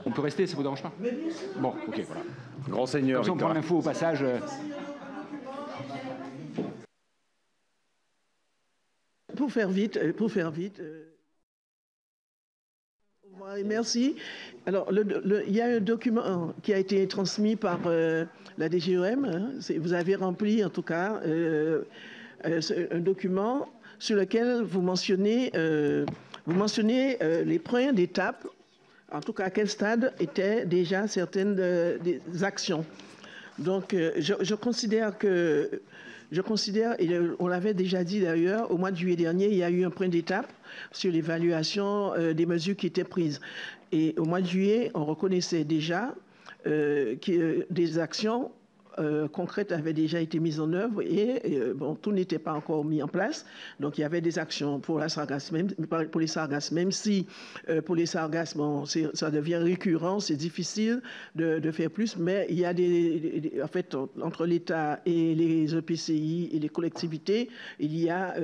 On peut rester, ça vous dérange pas? Bon, ok, voilà. Grand seigneur. Comme ça, on prend l'info au passage. Pour faire vite. Merci. Alors, il y a un document qui a été transmis par la DGOM. Hein, vous avez rempli, en tout cas, un document sur lequel vous mentionnez les points d'étape, en tout cas à quel stade étaient déjà certaines des actions. Donc, je considère, et on l'avait déjà dit d'ailleurs, au mois de juillet dernier, il y a eu un point d'étape sur l'évaluation des mesures qui étaient prises. Et au mois de juillet, on reconnaissait déjà que des actions concrètes avaient déjà été mises en œuvre et bon, tout n'était pas encore mis en place. Donc, il y avait des actions pour la sargasse, pour les sargasses, même si pour les sargasses, bon, ça devient récurrent, c'est difficile de faire plus, mais il y a en fait, entre l'État et les EPCI et les collectivités, il y a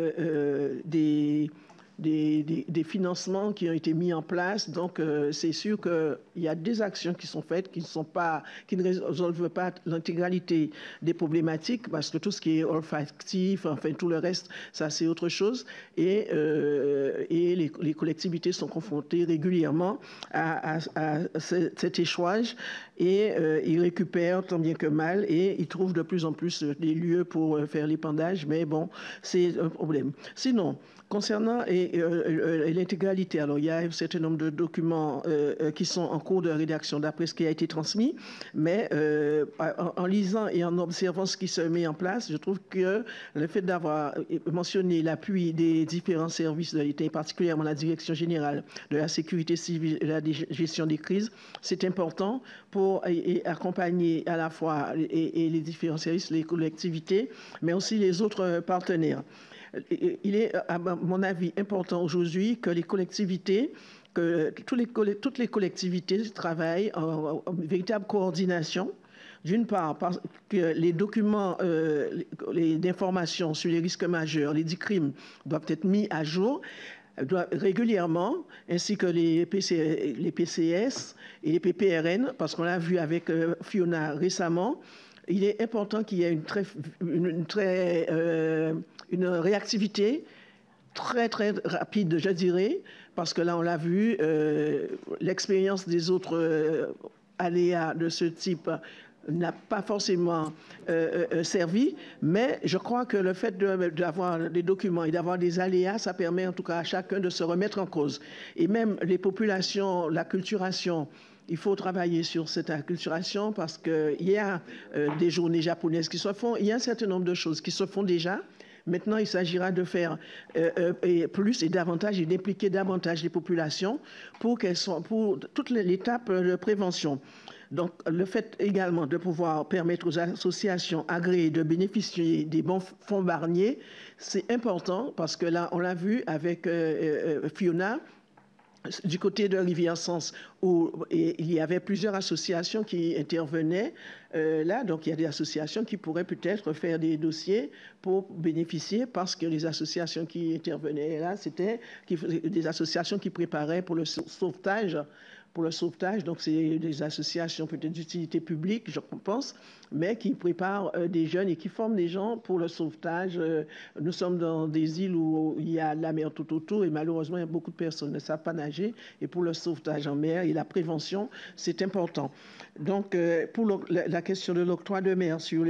des financements qui ont été mis en place. Donc, c'est sûr qu'il y a des actions qui sont faites qui ne résolvent pas l'intégralité des problématiques, parce que tout ce qui est olfactif, enfin, tout le reste, ça, c'est autre chose. Et les collectivités sont confrontées régulièrement à cet échouage et ils récupèrent tant bien que mal et ils trouvent de plus en plus des lieux pour faire l'épandage. Mais bon, c'est un problème. Sinon, concernant l'intégralité, alors il y a un certain nombre de documents qui sont en cours de rédaction d'après ce qui a été transmis, mais en lisant et en observant ce qui se met en place, je trouve que le fait d'avoir mentionné l'appui des différents services de l'État, et particulièrement la Direction générale de la sécurité civile et la gestion des crises, c'est important pour accompagner à la fois les différents services, les collectivités, mais aussi les autres partenaires. Il est, à mon avis, important aujourd'hui que les collectivités, toutes les collectivités travaillent en véritable coordination. D'une part, parce que les documents d'information sur les risques majeurs, les 10 crimes, doivent être mis à jour régulièrement, ainsi que les PCS et les PPRN, parce qu'on l'a vu avec Fiona récemment. Il est important qu'il y ait une réactivité très, très rapide, je dirais, parce que là, on l'a vu, l'expérience des autres aléas de ce type n'a pas forcément servi, mais je crois que le fait d'avoir des documents et d'avoir des aléas, ça permet en tout cas à chacun de se remettre en cause. Et même les populations, l'acculturation, il faut travailler sur cette acculturation parce qu'il y a des journées japonaises qui se font, il y a un certain nombre de choses qui se font déjà. Maintenant, il s'agira de faire plus et davantage et d'impliquer davantage les populations pour toute l'étape de prévention. Donc, le fait également de pouvoir permettre aux associations agréées de bénéficier des bons fonds Barnier, c'est important parce que là, on l'a vu avec Fiona, du côté de Rivière-Sens, où il y avait plusieurs associations qui intervenaient là. Donc, il y a des associations qui pourraient peut-être faire des dossiers pour bénéficier, parce que les associations qui intervenaient là, c'était des associations qui préparaient pour le sauvetage. Donc c'est des associations peut-être d'utilité publique, je pense, mais qui préparent des jeunes et qui forment des gens pour le sauvetage. Nous sommes dans des îles où il y a la mer tout autour et malheureusement, il y a beaucoup de personnes qui ne savent pas nager. Et pour le sauvetage en mer et la prévention, c'est important. Donc, pour la question de l'octroi de mer sur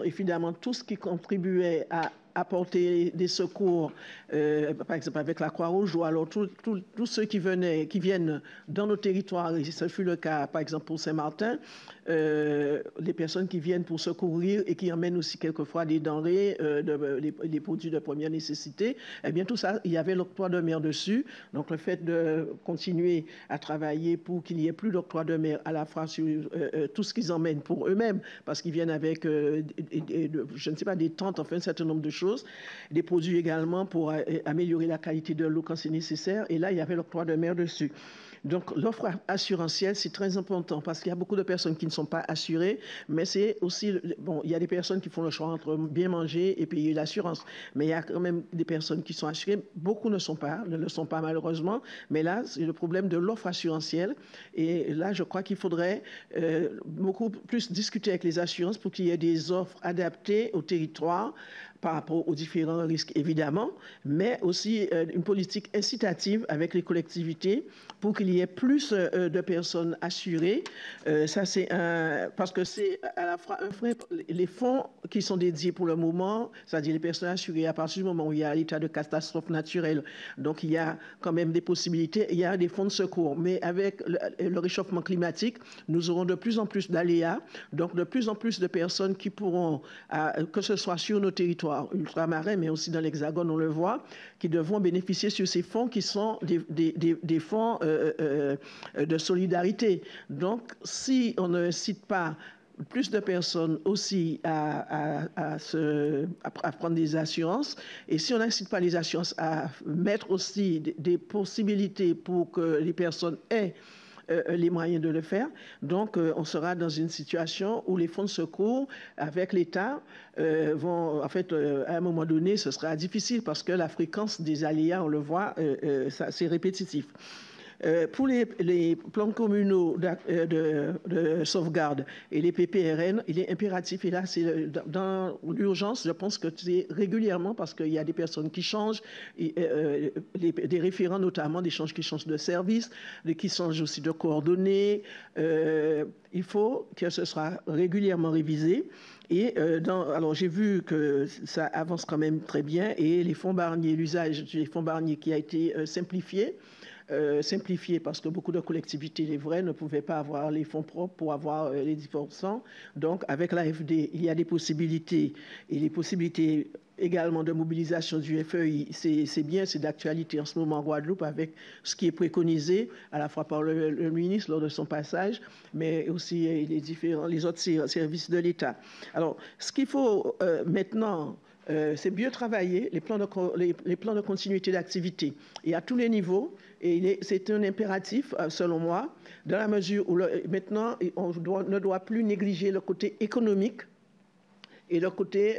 évidemment tout ce qui contribuait à apporter des secours, par exemple avec la Croix-Rouge, ou alors tous ceux qui viennent dans nos territoires, et ce fut le cas par exemple pour Saint-Martin, les personnes qui viennent pour secourir et qui emmènent aussi quelquefois des denrées, des produits de première nécessité, eh bien tout ça, il y avait l'octroi de mer dessus. Donc le fait de continuer à travailler pour qu'il n'y ait plus d'octroi de mer à la fois sur tout ce qu'ils emmènent pour eux-mêmes, parce qu'ils viennent avec, je ne sais pas, des tentes, enfin un certain nombre de choses choses, des produits également pour améliorer la qualité de l'eau quand c'est nécessaire. Et là, il y avait l'octroi de mer dessus. Donc, l'offre assurantielle, c'est très important parce qu'il y a beaucoup de personnes qui ne sont pas assurées, mais c'est aussi, bon, il y a des personnes qui font le choix entre bien manger et payer l'assurance. Mais il y a quand même des personnes qui sont assurées. Beaucoup ne le sont pas malheureusement. Mais là, c'est le problème de l'offre assurantielle. Et là, je crois qu'il faudrait beaucoup plus discuter avec les assurances pour qu'il y ait des offres adaptées au territoire par rapport aux différents risques, évidemment, mais aussi une politique incitative avec les collectivités pour qu'il y ait plus de personnes assurées. Ça, c'est parce que c'est à la fois un frein. Les fonds qui sont dédiés pour le moment, c'est-à-dire les personnes assurées à partir du moment où il y a l'état de catastrophe naturelle. Donc, il y a quand même des possibilités. Il y a des fonds de secours. Mais avec le réchauffement climatique, nous aurons de plus en plus d'aléas. Donc, de plus en plus de personnes qui pourront, que ce soit sur nos territoires ultramarins, mais aussi dans l'Hexagone, on le voit, qui devront bénéficier sur ces fonds qui sont des fonds de solidarité. Donc, si on ne cite pas plus de personnes aussi à prendre des assurances, et si on n'incite pas les assurances à mettre aussi des possibilités pour que les personnes aient les moyens de le faire. Donc, on sera dans une situation où les fonds de secours avec l'État vont, en fait, à un moment donné, ce sera difficile parce que la fréquence des aléas, on le voit, c'est répétitif. Pour les plans communaux de sauvegarde et les PPRN, il est impératif, et là, c'est dans l'urgence, je pense que c'est régulièrement parce qu'il y a des personnes qui changent, des référents notamment, qui changent de service, qui changent aussi de coordonnées. Il faut que ce soit régulièrement révisé. Et alors j'ai vu que ça avance quand même très bien, et les fonds Barnier, l'usage des fonds Barnier qui a été simplifié parce que beaucoup de collectivités, les vraies, ne pouvaient pas avoir les fonds propres pour avoir les 10%. Donc, avec l'AFD, il y a des possibilités, et les possibilités également de mobilisation du FEI, c'est bien, c'est d'actualité en ce moment en Guadeloupe avec ce qui est préconisé à la fois par le ministre lors de son passage, mais aussi les autres services de l'État. Alors, ce qu'il faut maintenant, c'est mieux travailler les plans de continuité d'activité, et à tous les niveaux. Et c'est un impératif, selon moi, dans la mesure où maintenant, on ne doit plus négliger le côté économique et le côté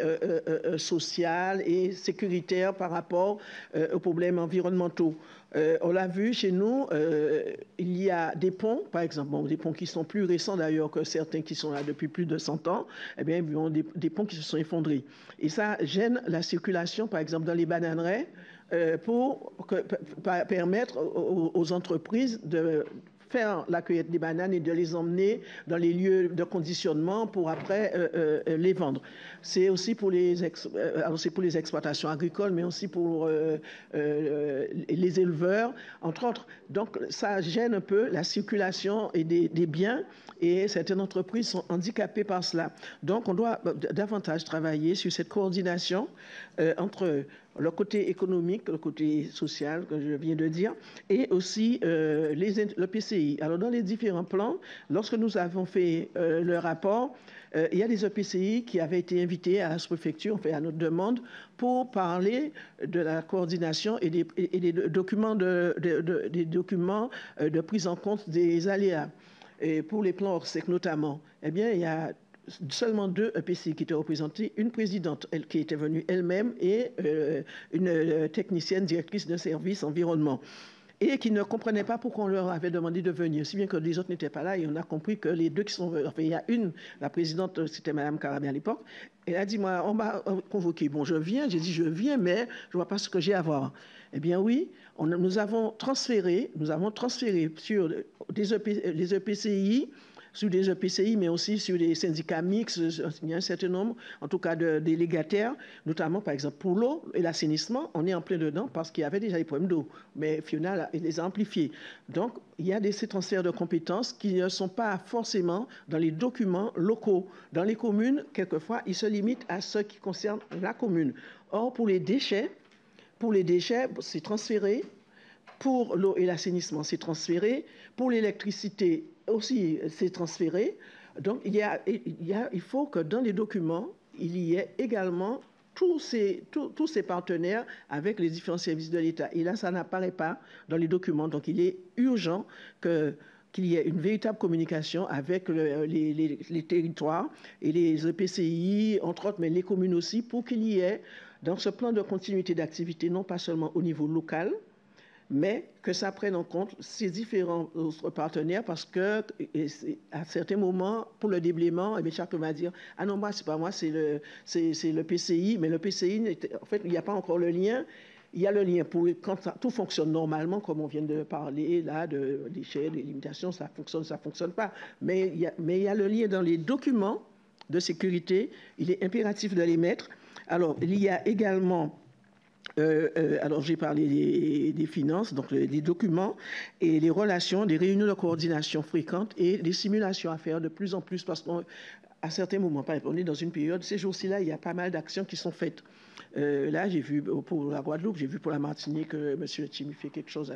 social et sécuritaire par rapport aux problèmes environnementaux. On l'a vu chez nous, il y a des ponts, par exemple, des ponts qui sont plus récents d'ailleurs que certains qui sont là depuis plus de 100 ans, eh bien, ils ont des ponts qui se sont effondrés. Et ça gêne la circulation, par exemple, dans les bananeraies, pour permettre aux entreprises de faire la cueillette des bananes et de les emmener dans les lieux de conditionnement pour après les vendre. C'est aussi pour les exploitations agricoles, mais aussi pour les éleveurs, entre autres. Donc, ça gêne un peu la circulation et des biens, et certaines entreprises sont handicapées par cela. Donc, on doit davantage travailler sur cette coordination entre le côté économique, le côté social que je viens de dire, et aussi le PCI. Alors, dans les différents plans, lorsque nous avons fait le rapport, il y a des EPCI qui avaient été invités à la sous-préfecture, à notre demande, pour parler de la coordination et des documents de prise en compte des aléas. Et pour les plans ORSEC notamment, eh bien, il y a seulement 2 EPCI qui étaient représentés, une présidente qui était venue elle-même et une technicienne directrice de service environnement, et qui ne comprenaient pas pourquoi on leur avait demandé de venir, si bien que les autres n'étaient pas là, et on a compris que les 2 qui sont... Enfin, il y a la présidente, c'était Mme Carabé à l'époque, elle a dit, moi, on m'a convoqué. Bon, je viens, j'ai dit, je viens, mais je ne vois pas ce que j'ai à voir. Eh bien oui, nous avons transféré sur les EPCI, sur des EPCI, mais aussi sur des syndicats mixtes. Il y a un certain nombre, en tout cas, de délégataires, notamment, par exemple, pour l'eau et l'assainissement. On est en plein dedans parce qu'il y avait déjà des problèmes d'eau, mais Fiona les a amplifiés. Donc, il y a ces transferts de compétences qui ne sont pas forcément dans les documents locaux. Dans les communes, quelquefois, ils se limitent à ce qui concerne la commune. Or, pour les déchets, c'est transféré. Pour l'eau et l'assainissement, c'est transféré. Pour l'électricité aussi, c'est transféré. Donc, il faut que dans les documents, il y ait également tous ces partenaires avec les différents services de l'État. Et là, ça n'apparaît pas dans les documents. Donc, il est urgent qu'il y ait une véritable communication avec les territoires et les EPCI, entre autres, mais les communes aussi, pour qu'il y ait, dans ce plan de continuité d'activité, non pas seulement au niveau local, mais que ça prenne en compte ces différents autres partenaires, parce que à certains moments, pour le déblaiement, eh bien, chacun va dire « Ah non, moi, c'est pas moi, c'est le PCI », mais le PCI, en fait, il n'y a pas encore le lien. Il y a le lien pour quand tout fonctionne normalement, comme on vient de parler là, de déchets, des limitations, ça fonctionne pas. Mais il y a le lien dans les documents de sécurité, il est impératif de les mettre. Alors, il y a également... alors j'ai parlé des finances, donc des documents et les relations, des réunions de coordination fréquentes et des simulations à faire de plus en plus, parce qu'à certains moments, on est dans une période, ces jours-ci là, il y a pas mal d'actions qui sont faites. Là, j'ai vu pour la Guadeloupe, j'ai vu pour la Martinique, M. Chimi fait quelque chose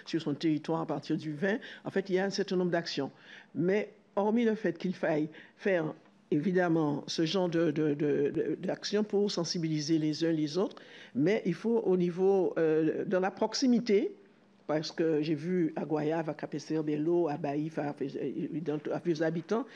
sur son territoire à partir du 20. En fait, il y a un certain nombre d'actions. Mais hormis le fait qu'il faille faire évidemment ce genre d'action pour sensibiliser les uns les autres, mais il faut au niveau, dans la proximité, parce que j'ai vu à Goyave, à Capesterbello, à Baïf, à Vieux Habitants,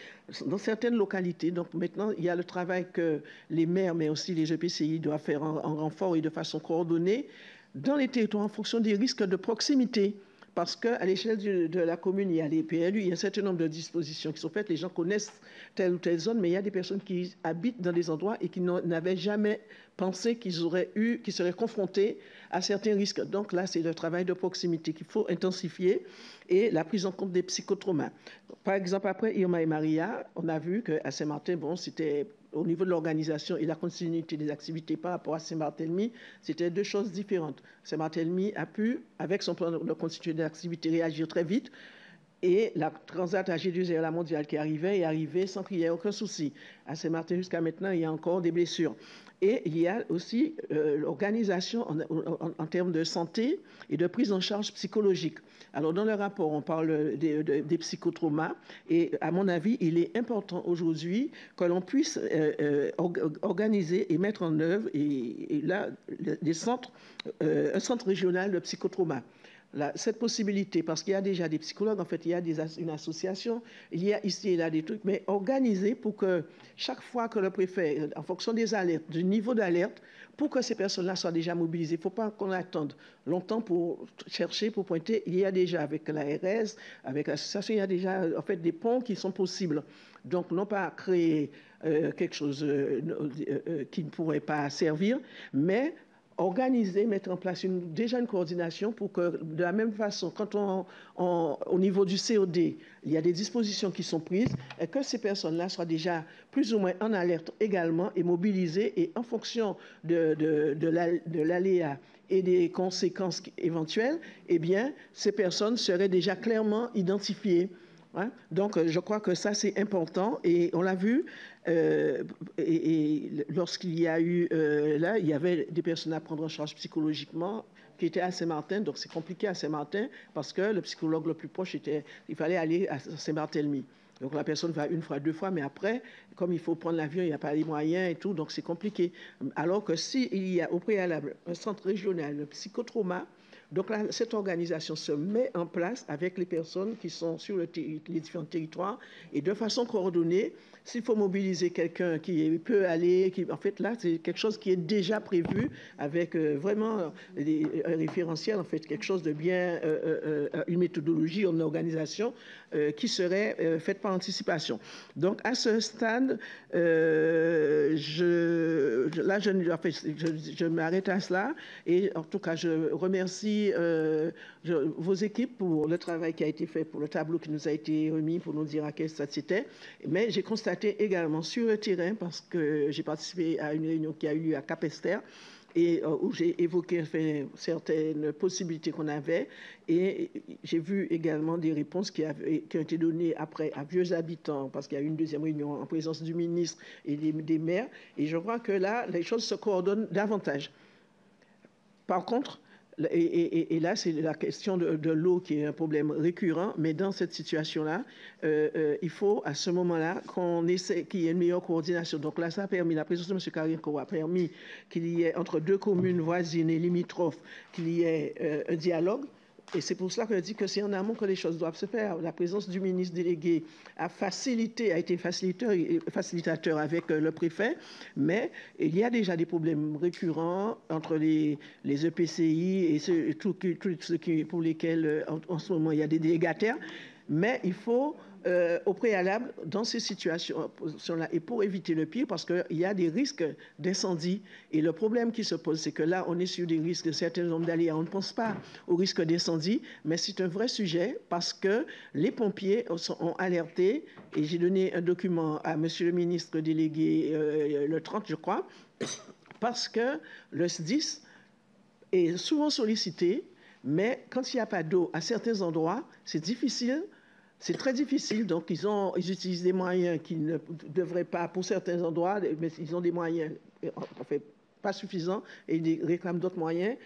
dans certaines localités. Donc maintenant, il y a le travail que les maires, mais aussi les EPCI doivent faire en renfort et de façon coordonnée dans les territoires en fonction des risques de proximité. Parce qu'à l'échelle de la commune, il y a les PLU, il y a un certain nombre de dispositions qui sont faites. Les gens connaissent telle ou telle zone, mais il y a des personnes qui habitent dans des endroits et qui n'avaient jamais pensé qu'ils seraient confrontés à certains risques. Donc là, c'est le travail de proximité qu'il faut intensifier et la prise en compte des psychotraumas. Par exemple, après Irma et Maria, on a vu qu'à Saint-Martin, bon, c'était au niveau de l'organisation et la continuité des activités par rapport à Saint-Barthélemy, c'était deux choses différentes. Saint-Barthélemy a pu, avec son plan de continuité d'activité, réagir très vite. Et la Transat AG2R, la mondiale qui arrivait, est arrivée sans qu'il y ait aucun souci. À Saint-Martin, jusqu'à maintenant, il y a encore des blessures. Et il y a aussi l'organisation en termes de santé et de prise en charge psychologique. Alors, dans le rapport, on parle des psychotraumas. Et à mon avis, il est important aujourd'hui que l'on puisse organiser et mettre en œuvre un centre régional de psychotrauma. Cette possibilité, parce qu'il y a déjà des psychologues, en fait, il y a une association, il y a ici et là des trucs, mais organisés pour que chaque fois que le préfet, en fonction des alertes, du niveau d'alerte, pour que ces personnes-là soient déjà mobilisées. Il ne faut pas qu'on attende longtemps pour chercher, pour pointer. Il y a déjà avec l'ARS, avec l'association, il y a déjà en fait des ponts qui sont possibles. Donc, non pas créer quelque chose qui ne pourrait pas servir, mais organiser, mettre en place déjà une coordination pour que, de la même façon, quand au niveau du COD, il y a des dispositions qui sont prises, et que ces personnes-là soient déjà plus ou moins en alerte également et mobilisées, et en fonction de l'aléa et des conséquences éventuelles, eh bien, ces personnes seraient déjà clairement identifiées. Hein? Donc, je crois que ça, c'est important, et on l'a vu, et lorsqu'il y a eu, là, il y avait des personnes à prendre en charge psychologiquement qui étaient à Saint-Martin, donc c'est compliqué à Saint-Martin parce que le psychologue le plus proche, il fallait aller à Saint-Barthélemy. Donc la personne va une fois, deux fois, mais après, comme il faut prendre l'avion, il n'y a pas les moyens et tout, donc c'est compliqué. Alors que s'il y a au préalable un centre régional de psychotrauma, donc là, cette organisation se met en place avec les personnes qui sont sur les différents territoires et de façon coordonnée. S'il faut mobiliser quelqu'un qui peut aller, en fait là, c'est quelque chose qui est déjà prévu avec vraiment un référentiel, en fait, quelque chose de bien, une méthodologie, une organisation qui serait faite par anticipation. Donc à ce stade, je m'arrête à cela et en tout cas, je remercie vos équipes pour le travail qui a été fait, pour le tableau qui nous a été remis, pour nous dire à quel stade c'était. Mais j'ai constaté également sur le terrain, parce que j'ai participé à une réunion qui a eu lieu à Capesterre, et où j'ai évoqué certaines possibilités qu'on avait. Et j'ai vu également des réponses qui ont été données après à Vieux Habitants, parce qu'il y a eu une deuxième réunion en présence du ministre et des maires. Et je crois que là, les choses se coordonnent davantage. Par contre, Et là, c'est la question de l'eau qui est un problème récurrent. Mais dans cette situation-là, il faut à ce moment-là qu'on essaie qu'il y ait une meilleure coordination. Donc là, ça a permis, la présence de M. Karinko a permis qu'il y ait entre deux communes voisines et limitrophes, qu'il y ait un dialogue. Et c'est pour cela que je dis que c'est en amont que les choses doivent se faire. La présence du ministre délégué a été facilitateur avec le préfet, mais il y a déjà des problèmes récurrents entre les EPCI et tous ceux pour lesquels en ce moment il y a des délégataires. Mais il faut, au préalable, dans ces situations-là, et pour éviter le pire, parce qu'il y a des risques d'incendie. Et le problème qui se pose, c'est que là, on est sur des risques de certains nombres d'aléas. On ne pense pas au risque d'incendie, mais c'est un vrai sujet parce que les pompiers ont alerté, et j'ai donné un document à monsieur le ministre délégué le 30, je crois, parce que le SDIS est souvent sollicité, mais quand il n'y a pas d'eau à certains endroits, c'est difficile. C'est très difficile, donc ils utilisent des moyens qui ne devraient pas, pour certains endroits, mais ils ont des moyens en fait, pas suffisants et ils réclament d'autres moyens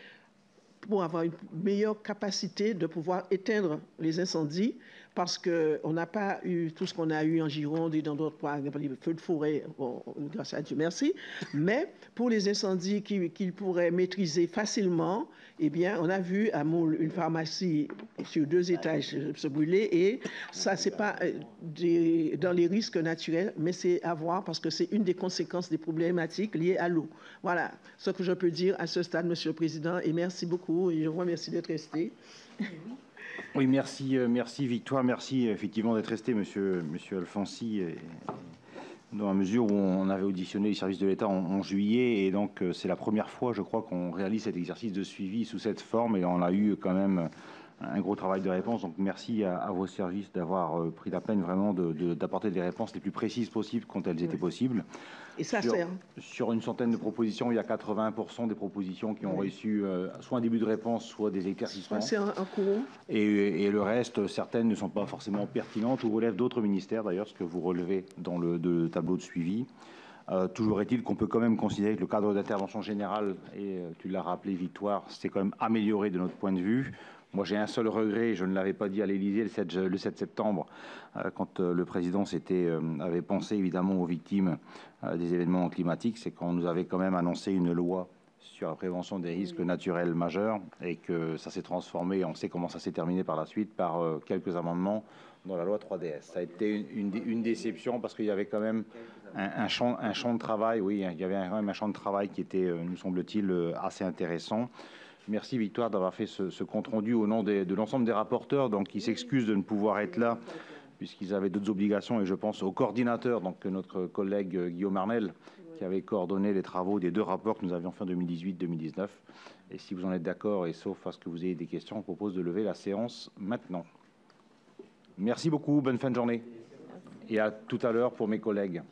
pour avoir une meilleure capacité de pouvoir éteindre les incendies, parce qu'on n'a pas eu tout ce qu'on a eu en Gironde et dans d'autres points, les feux de forêt, bon, grâce à Dieu, merci. Mais pour les incendies qu'ils pourraient maîtriser facilement, eh bien, on a vu à Moule une pharmacie sur 2 étages se brûler, et ça, c'est pas dans les risques naturels, mais c'est à voir parce que c'est une des conséquences des problématiques liées à l'eau. Voilà ce que je peux dire à ce stade, Monsieur le Président, et merci beaucoup, et je vous remercie d'être resté. Oui, merci Victoire, merci effectivement d'être resté, monsieur Alfonsi, dans la mesure où on avait auditionné les services de l'État en juillet, et donc c'est la première fois, je crois, qu'on réalise cet exercice de suivi sous cette forme, et on a eu quand même un gros travail de réponse. Donc merci à vos services d'avoir pris la peine vraiment d'apporter des réponses les plus précises possibles quand elles étaient possibles. Et ça sert. Sur une centaine de propositions, il y a 80% des propositions qui ont reçu soit un début de réponse, soit des éclaircissements. C'est un courant. Et le reste, certaines ne sont pas forcément pertinentes ou relèvent d'autres ministères, d'ailleurs, ce que vous relevez dans le tableau de suivi. Toujours est-il qu'on peut quand même considérer que le cadre d'intervention générale, et tu l'as rappelé, Victoire, s'est quand même amélioré de notre point de vue. Moi, j'ai un seul regret, je ne l'avais pas dit à l'Élysée le 7 septembre, quand le président avait pensé évidemment aux victimes des événements climatiques, c'est qu'on nous avait quand même annoncé une loi sur la prévention des risques naturels majeurs, et que ça s'est transformé, on sait comment ça s'est terminé par la suite, par quelques amendements dans la loi 3DS. Ça a été une déception, parce qu'il y avait quand même un champ de travail, oui, il y avait quand même un champ de travail qui était, nous semble-t-il, assez intéressant. Merci Victoire d'avoir fait ce compte-rendu au nom de l'ensemble des rapporteurs, donc qui s'excusent de ne pouvoir être là puisqu'ils avaient d'autres obligations, et je pense au coordinateur, donc notre collègue Guillaume Arnel, qui avait coordonné les travaux des 2 rapports que nous avions fait en 2018-2019. Et si vous en êtes d'accord, et sauf à ce que vous ayez des questions, on propose de lever la séance maintenant. Merci beaucoup, bonne fin de journée, et à tout à l'heure pour mes collègues.